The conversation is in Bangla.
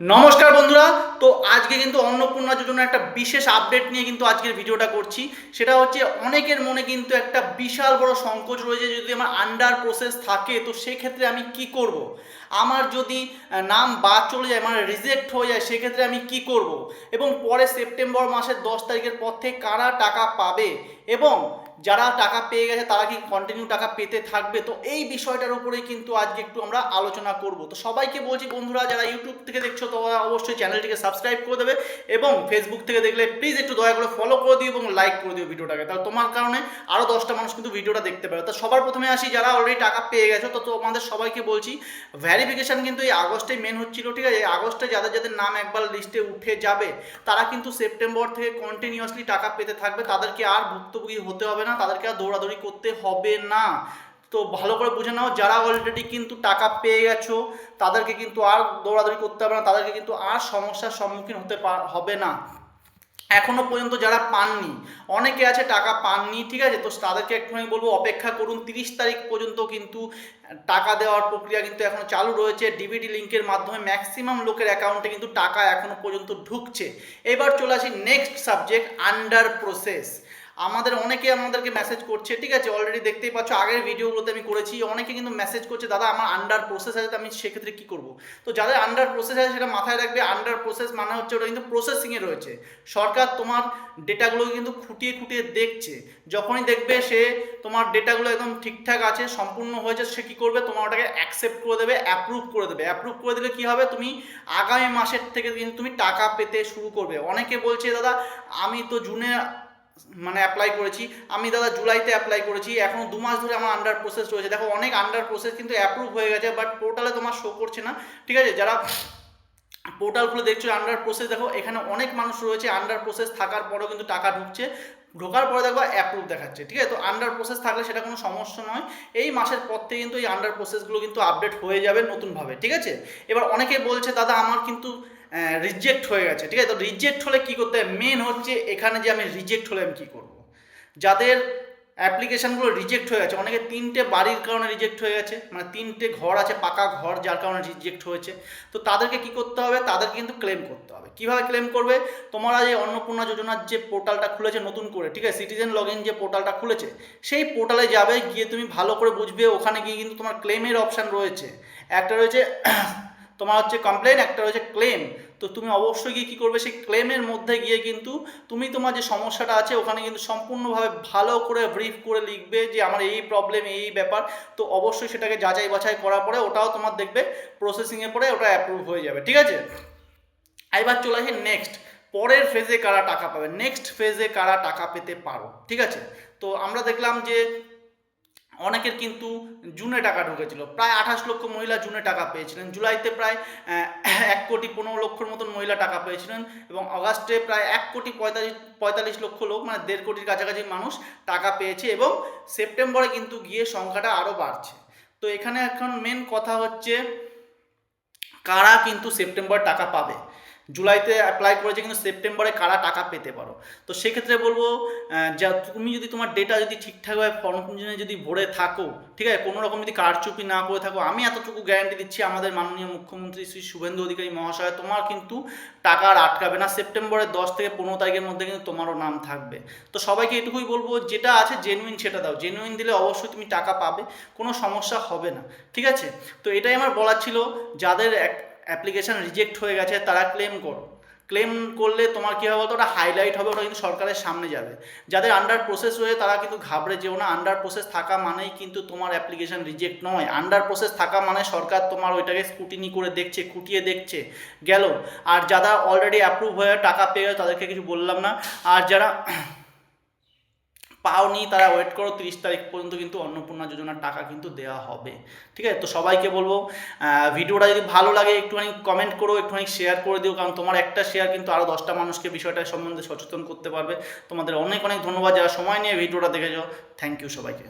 নমস্কার বন্ধুরা। তো আজকে কিন্তু অন্নপূর্ণা যোজনা একটা বিশেষ আপডেট নিয়ে কিন্তু আজকের ভিডিওটা করছি। সেটা হচ্ছে অনেকের মনে কিন্তু একটা বিশাল বড় সংকোচ রয়েছে, যদি আমার আন্ডার প্রসেস থাকে তো সেক্ষেত্রে আমি কি করব। আমার যদি নাম বাদ চলে যায়, মানে রিজেক্ট হয়ে যায়, সেক্ষেত্রে আমি কি করব। এবং পরে সেপ্টেম্বর মাসের 10 তারিখের পর থেকে কারা টাকা পাবে, এবং যারা টাকা পেয়ে গেছে তারা কি কন্টিনিউ টাকা পেতে থাকবে। তো এই বিষয়টার উপরেই কিন্তু আজকে একটু আমরা আলোচনা করব। তো সবাইকে বলছি বন্ধুরা, যারা ইউটিউব থেকে দেখছো তোমরা অবশ্যই চ্যানেলটিকে সাবস্ক্রাইব করে দেবে, এবং ফেসবুক থেকে দেখলে প্লিজ একটু দয়া করে ফলো করে দিও এবং লাইক করে দিও ভিডিওটাকে, তাহলে তোমার কারণে আরও 10টা মানুষ কিন্তু ভিডিওটা দেখতে পারে। তো সবার প্রথমে আসি, যারা অলরেডি টাকা পেয়ে গেছো তো তোমাদের সবাইকে বলছি, ভ্যারিফিকেশান কিন্তু এই আগস্টেই মেন হচ্ছিল, ঠিক আছে। এই আগস্টে যাদের যাদের নাম একবার লিস্টে উঠে যাবে তারা কিন্তু সেপ্টেম্বর থেকে কন্টিনিউয়াসলি টাকা পেতে থাকবে, তাদেরকে আর ভুক্তভোগী হতে হবে না, তাদেরকে আর দৌড়াদৌড়ি করতে হবে না। তো ভালো করে বুঝে নাও, যারা অলরেডি কিন্তু টাকা পেয়ে গেছো তাদেরকে কিন্তু আর দৌড়াদৌড়ি করতে হবে না, তাদেরকে কিন্তু আর সমস্যার সম্মুখীন হতে হবে না। এখনো পর্যন্ত যারা পাননি, অনেকে আছে টাকা পাননি, ঠিক আছে, তো তাদেরকে একটুখানি বলবো অপেক্ষা করুন। 30 তারিখ পর্যন্ত কিন্তু টাকা দেওয়ার প্রক্রিয়া কিন্তু এখনো চালু রয়েছে। ডিবিটি লিঙ্কের মাধ্যমে ম্যাক্সিমাম লোকের অ্যাকাউন্টে কিন্তু টাকা এখনো পর্যন্ত ঢুকছে। এবার চলে আসি নেক্সট সাবজেক্ট, আন্ডার প্রসেস। আমাদেরকে মেসেজ করছে, ঠিক আছে, অলরেডি দেখতেই পাচ্ছ, আগের ভিডিওগুলোতে আমি করেছি। অনেকে কিন্তু মেসেজ করছে, দাদা আমার আন্ডার প্রসেস আছে, আমি সেক্ষেত্রে কী করবো। তো যাদের আন্ডার প্রসেস আছে সেটা মাথায় রাখবে, আন্ডার প্রসেস মানে হচ্ছে ওটা কিন্তু প্রসেসিংয়ে রয়েছে। সরকার তোমার ডেটাগুলোকে কিন্তু খুঁটিয়ে খুঁটিয়ে দেখছে। যখনই দেখবে সে তোমার ডেটাগুলো একদম ঠিকঠাক আছে, সম্পূর্ণ হয়েছে, সে কী করবে, তোমার ওটাকে অ্যাকসেপ্ট করে দেবে, অ্যাপ্রুভ করে দেবে। অ্যাপ্রুভ করে দিলে কী হবে, তুমি আগামী মাসের থেকে কিন্তু তুমি টাকা পেতে শুরু করবে। অনেকে বলছে, দাদা আমি তো জুনে অ্যাপ্লাই করেছি, আমি দাদা জুলাইতে অ্যাপ্লাই করেছি, এখনও 2 মাস ধরে আমার আন্ডার প্রসেস রয়েছে। দেখো, অনেক আন্ডার প্রসেস কিন্তু অ্যাপ্রুভ হয়ে গেছে, বাট পোর্টালে তোমার শো করছে না, ঠিক আছে। যারা পোর্টালগুলো দেখছো আন্ডার প্রসেস, দেখো এখানে অনেক মানুষ রয়েছে আন্ডার প্রসেস থাকার পরেও কিন্তু টাকা ঢুকছে, ঢোকার পরে দেখো অ্যাপ্রুভ দেখাচ্ছে, ঠিক আছে। তো আন্ডার প্রসেস থাকলে সেটা কোনো সমস্যা নয়। এই মাসের পর থেকে কিন্তু এই আন্ডার প্রসেসগুলো কিন্তু আপডেট হয়ে যাবে নতুনভাবে, ঠিক আছে। এবার অনেকে বলছে, দাদা আমার কিন্তু রিজেক্ট হয়ে গেছে, ঠিক আছে। তো রিজেক্ট হলে কী করতে হবে, মেন হচ্ছে এখানে যে আমি রিজেক্ট হলে আমি কী করবো। যাদের অ্যাপ্লিকেশানগুলো রিজেক্ট হয়ে গেছে, অনেকে 3টে বাড়ির কারণে রিজেক্ট হয়ে গেছে, মানে 3টে ঘর আছে, পাকা ঘর, যার কারণে রিজেক্ট হয়েছে। তো তাদেরকে কি করতে হবে, তাদেরকে কিন্তু ক্লেম করতে হবে। কীভাবে ক্লেম করবে, তোমরা যে অন্নপূর্ণা যোজনার যে পোর্টালটা খুলেছে নতুন করে, ঠিক আছে, সিটিজেন লগ ইন যে পোর্টালটা খুলেছে, সেই পোর্টালে যাবে, গিয়ে তুমি ভালো করে বুঝবে, ওখানে গিয়ে কিন্তু তোমার ক্লেমের অপশান রয়েছে। একটা রয়েছে তোমার হচ্ছে কমপ্লেন, একটা রয়েছে ক্লেম। তো তুমি অবশ্যই গিয়ে কী করবে, সেই ক্লেমের মধ্যে গিয়ে কিন্তু তুমি তোমার যে সমস্যাটা আছে ওখানে কিন্তু সম্পূর্ণভাবে ভালো করে ব্রিফ করে লিখবে যে আমার এই প্রবলেম, এই ব্যাপার। তো অবশ্যই সেটাকে যাচাই বাছাই করার পরে ওটাও তোমার দেখবে প্রসেসিংয়ে পরে ওটা অ্যাপ্রুভ হয়ে যাবে, ঠিক আছে। এবার চলে আসে নেক্সট, পরের ফেজে কারা টাকা পাবে, নেক্সট ফেজে কারা টাকা পেতে পারো, ঠিক আছে। তো আমরা দেখলাম যে অনেকের কিন্তু জুনে টাকা ঢুকেছিল, প্রায় 28 লক্ষ মহিলা জুনে টাকা পেয়েছিলেন, জুলাইতে প্রায় 1,15,00,000 মতন মহিলা টাকা পেয়েছিলেন, এবং আগস্টে প্রায় 1,45 লক্ষ লোক, মানে 1.5 কোটির কাছাকাছি মানুষ টাকা পেয়েছে, এবং সেপ্টেম্বরে কিন্তু গিয়ে সংখ্যাটা আরও বাড়ছে। তো এখানে এখন মেন কথা হচ্ছে কারা কিন্তু সেপ্টেম্বরে টাকা পাবে। জুলাইতে অ্যাপ্লাই করেছে, কিন্তু সেপ্টেম্বরে কারা টাকা পেতে পারো। তো সেক্ষেত্রে বলবো, যা তুমি যদি তোমার ডেটা যদি ঠিকঠাকভাবে ফর্ম যদি ভরে থাকো, ঠিক আছে, কোনো রকম যদি কারচুপি না করে থাকো, আমি এতটুকু গ্যারান্টি দিচ্ছি, আমাদের মাননীয় মুখ্যমন্ত্রী শ্রী শুভেন্দু অধিকারী মহাশয়, তোমার কিন্তু টাকা আর আটকাবে না। সেপ্টেম্বরের 10 থেকে 15 তারিখের মধ্যে কিন্তু তোমারও নাম থাকবে। তো সবাইকে এটুকুই বলবো, যেটা আছে জেনুইন সেটা দাও, জেনুইন দিলে অবশ্যই তুমি টাকা পাবে, কোনো সমস্যা হবে না, ঠিক আছে। তো এটাই আমার বলার ছিল, যাদের অ্যাপ্লিকেশান রিজেক্ট হয়ে গেছে তারা ক্লেম করো। ক্লেম করলে তোমার কী হবে, ওটা হাইলাইট হবে, ওটা কিন্তু সরকারের সামনে যাবে। যাদের আন্ডার প্রসেস রয়েছে তারা কিন্তু ঘাবড়ে যেও না, আন্ডার প্রসেস থাকা মানেই কিন্তু তোমার অ্যাপ্লিকেশান রিজেক্ট নয়। আন্ডার প্রসেস থাকা মানে সরকার তোমার ওইটাকে স্ক্রুটিনি করে দেখছে, খুঁটিয়ে দেখছে, গেল। আর যারা অলরেডি অ্যাপ্রুভ হয়ে টাকা পেয়ে গেল তাদেরকে কিছু বললাম না, আর যারা পাওনি তারা ওয়েট করো, 30 তারিখ পর্যন্ত কিন্তু অন্নপূর্ণা যোজনার টাকা কিন্তু দেওয়া হবে, ঠিক আছে। তো সবাইকে বলবো, ভিডিওটা যদি ভালো লাগে একটুখানি কমেন্ট করো, একটুখানি শেয়ার করে দিও, কারণ তোমার একটা শেয়ার কিন্তু আরও 10টা মানুষকে বিষয়টা সম্বন্ধে সচেতন করতে পারবে। তোমাদের অনেক অনেক ধন্যবাদ যারা সময় নিয়ে ভিডিওটা দেখেছো। থ্যাংক ইউ সবাইকে।